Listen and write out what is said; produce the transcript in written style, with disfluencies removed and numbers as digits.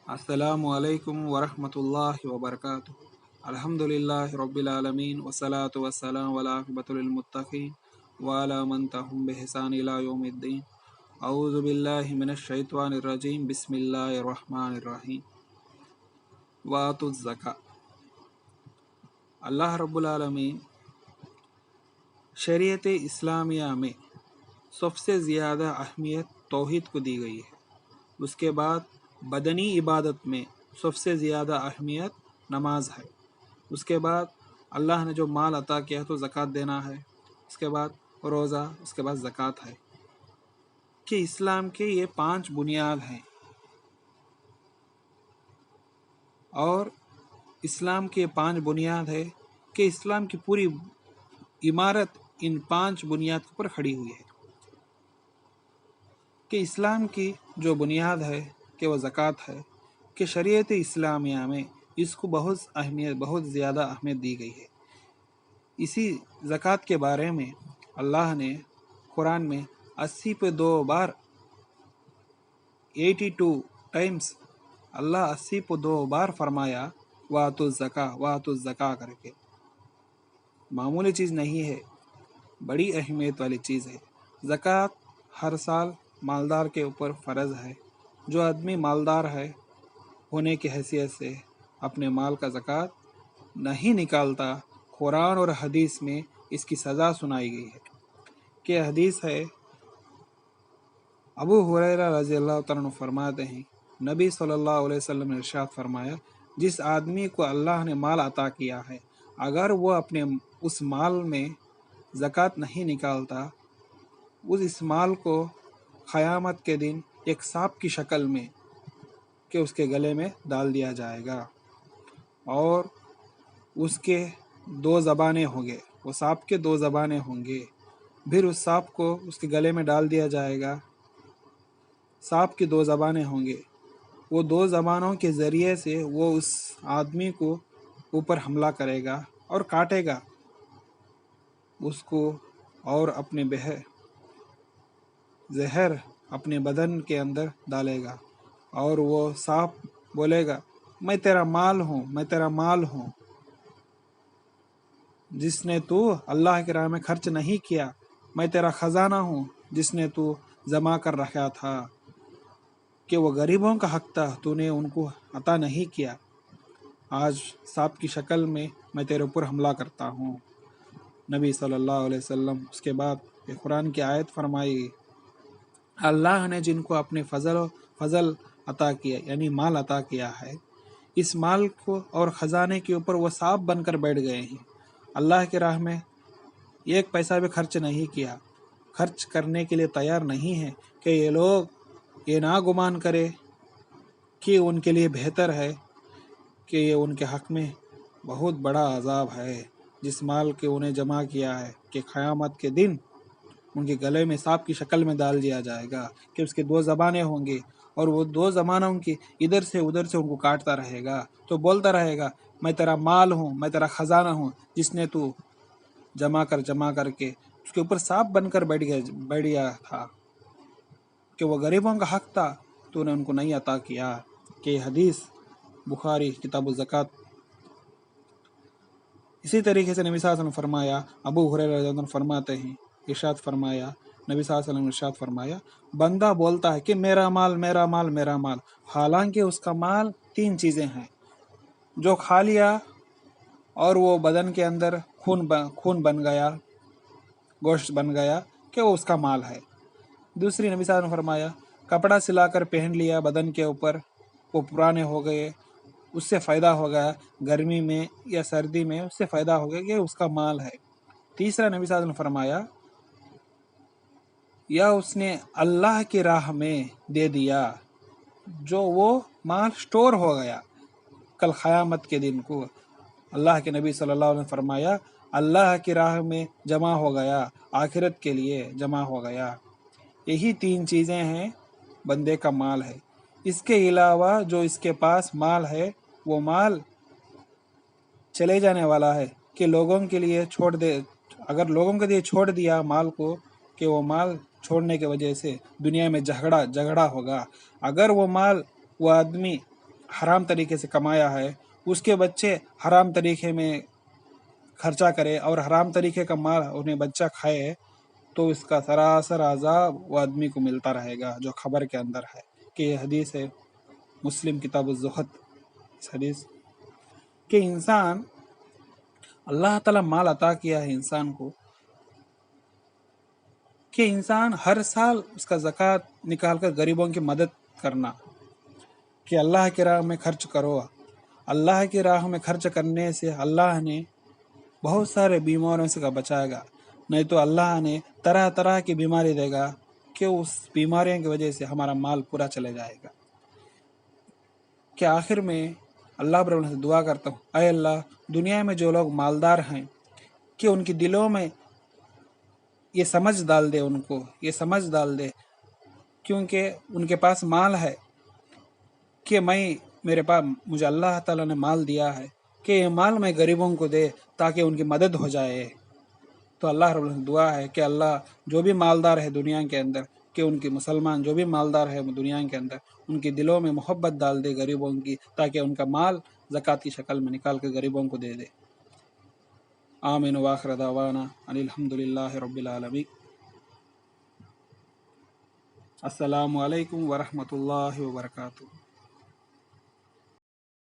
अस्सलामु अलैकुम वरहमतुल्लाहि वबरकातुह। अल्हम्दुलिल्लाहि रब्बिल आलमीन वस्सलातु वस्सलामु अला अक़िबतिल मुत्तक़ीन व अला मन तबिअहुम बिइहसान इला यौमिद्दीन। औज़ु बिल्लाहि मिनश शैतानिर रजीम। बिस्मिल्लाहिर रहमानिर रहीम। वातुज़ ज़का। अल्लाह रब्बुल आलमीन शरीयत इस्लामिया में सबसे ज़्यादा अहमियत तौहीद को दी गई है। उसके बाद बदनी इबादत में सबसे ज़्यादा अहमियत नमाज है। उसके बाद अल्लाह ने जो माल अता किया तो ज़कात देना है। उसके बाद रोज़ा, उसके बाद ज़कात है कि इस्लाम के ये 5 बुनियाद हैं। और इस्लाम के 5 बुनियाद है कि इस्लाम की पूरी इमारत इन 5 बुनियाद के ऊपर खड़ी हुई है। कि इस्लाम की जो बुनियाद है कि वह ज़कात है, कि शरीयत इस्लामिया में इसको बहुत ज़्यादा अहमियत दी गई है। इसी ज़कात के बारे में अल्लाह ने कुरान में 80 पे 2 बार 82 टाइम्स अल्लाह 80 पे 2 बार फरमाया वातुज़ ज़का करके। मामूली चीज़ नहीं है, बड़ी अहमियत वाली चीज़ है। ज़कात हर साल मालदार के ऊपर फ़र्ज़ है। जो आदमी मालदार है होने की हैसियत से अपने माल का ज़कात नहीं निकालता, कुरान और हदीस में इसकी सज़ा सुनाई गई है। कि हदीस है, अबू हुरैरा रज़ियल्लाहु तआला अन्हु फरमाते हैं, नबी सल्लल्लाहु अलैहि वसल्लम ने इरशाद फरमाया, जिस आदमी को अल्लाह ने माल अता किया है, अगर वो अपने उस माल में ज़कात नहीं निकालता, इस माल को क़यामत के दिन एक सांप की शक्ल में कि उसके गले में डाल दिया जाएगा और उसके 2 ज़बानें होंगे। वो सांप के 2 ज़बानें होंगे। फिर उस सांप को उसके गले में डाल दिया जाएगा। सांप की 2 ज़बानें होंगे। वो 2 ज़बानों के ज़रिए से वो उस आदमी को ऊपर हमला करेगा और काटेगा उसको और अपने जहर अपने बदन के अंदर डालेगा और वो सांप बोलेगा, मैं तेरा माल हूँ जिसने तू अल्लाह की राह में खर्च नहीं किया। मैं तेरा ख़जाना हूँ जिसने तू जमा कर रखा था। कि वो गरीबों का हक था, तूने उनको अता नहीं किया। आज सांप की शक्ल में मैं तेरे ऊपर हमला करता हूँ। नबी सल्लल्लाहु अलैहि वसल्लम उसके बाद कुरान की आयत फरमाई, अल्लाह ने जिनको अपने फजल अता किया यानी माल अता किया है, इस माल को और ख़जाने के ऊपर वो सांप बनकर बैठ गए हैं। अल्लाह की राह में 1 पैसा भी खर्च नहीं किया, खर्च करने के लिए तैयार नहीं है। कि ये लोग ये ना गुमान करे कि उनके लिए बेहतर है कि ये उनके हक़ में बहुत बड़ा अज़ाब है। जिस माल के उन्हें जमा किया है कि क़यामत के दिन उनके गले में सांप की शक्ल में डाल दिया जाएगा। कि उसके 2 ज़बानें होंगी और वो 2 ज़बानों की इधर से उधर से उनको काटता रहेगा। तो बोलता रहेगा, मैं तेरा माल हूँ, मैं तेरा ख़जाना हूँ जिसने तू जमा करके उसके ऊपर सांप बनकर बैठ गया था। कि वो गरीबों का हक था, तूने उनको नहीं अता किया। कि हदीस बुखारी किताबुल ज़कात। इसी तरीके से नबी सल्लल्लाहु अलैहि वसल्लम फरमाया, अबू हुरैरा रज़ियल्लाहु अन्हु फरमाते हैं, इरशाद फरमाया, नबी सल्लल्लाहु अलैहि वसल्लम ने इरशाद फरमाया, बंदा बोलता है कि मेरा माल, हालांकि उसका माल 3 चीज़ें हैं। जो खा लिया और वो बदन के अंदर खून बन गया, गोश्त बन गया, कि वो उसका माल है। दूसरी, नबी सल्लल्लाहु अलैहि वसल्लम ने फरमाया, कपड़ा सिलाकर पहन लिया बदन के ऊपर, वो पुराने हो गए, उससे फ़ायदा हो गया, गर्मी में या सर्दी में उससे फ़ायदा हो गया, कि उसका माल है। तीसरा, नबी सल्लल्लाहु अलैहि वसल्लम ने फरमाया, या उसने अल्लाह की राह में दे दिया, जो वो माल स्टोर हो गया कल क़यामत के दिन को। अल्लाह के नबी सल्लल्लाहु अलैहि वसल्लम ने फरमाया, अल्लाह की राह में जमा हो गया, आखिरत के लिए जमा हो गया। यही 3 चीज़ें हैं, बंदे का माल है। इसके अलावा जो इसके पास माल है, वो माल चले जाने वाला है। कि लोगों के लिए छोड़ दे, अगर लोगों के लिए छोड़ दिया माल को, कि वो माल छोड़ने की वजह से दुनिया में झगड़ा होगा। अगर वो माल वो आदमी حرام طریقے سے کمایا ہے اس کے بچے حرام طریقے میں خرچہ کرے اور حرام طریقے کا مال انہیں بچہ کھائے تو اس کا سراسر عذاب وہ آدمی کو ملتا رہے گا، جو خبر کے اندر ہے کہ یہ حدیث ہے مسلم کتاب الزہد۔ اس حدیث کہ انسان اللہ تعالیٰ مال عطا کیا ہے انسان کو کہ انسان ہر سال اس کا زکوٰۃ نکال کر غریبوں کی مدد کرنا، کہ اللہ کی راہ میں خرچ کرو۔ اللہ کی راہ میں خرچ کرنے سے اللہ نے بہت سارے بیماریوں سے بچائے گا، نہیں تو اللہ نے طرح طرح کی بیماری دے گا کہ اس بیماریوں کی وجہ سے ہمارا مال پورا چلے جائے گا۔ کہ آخر میں اللہ رب العالمین سے دعا کرتا ہوں، اے اللہ دنیا میں جو لوگ مالدار ہیں کہ ان کے دلوں میں یہ سمجھ ڈال دے، ان کو یہ سمجھ ڈال دے، کیونکہ ان کے پاس مال ہے کہ میرے پاس مجھے اللہ تعالیٰ نے مال دیا ہے کہ یہ مال میں غریبوں کو دے تاکہ ان کی مدد ہو جائے۔ تو اللہ رب العالمین دعا ہے کہ اللہ جو بھی مالدار ہے دنیا کے اندر، کہ ان کے مسلمان جو بھی مالدار ہے دنیا کے اندر، ان کے دلوں میں محبت ڈال دے غریبوں کی، تاکہ ان کا مال زکوٰۃ کی شکل میں نکال کے غریبوں کو دے دے۔ آمین وآخر دعوانا ان الحمد للہ رب العالمین۔ السلام علیکم ورحمۃ اللہ وبرکاتہ۔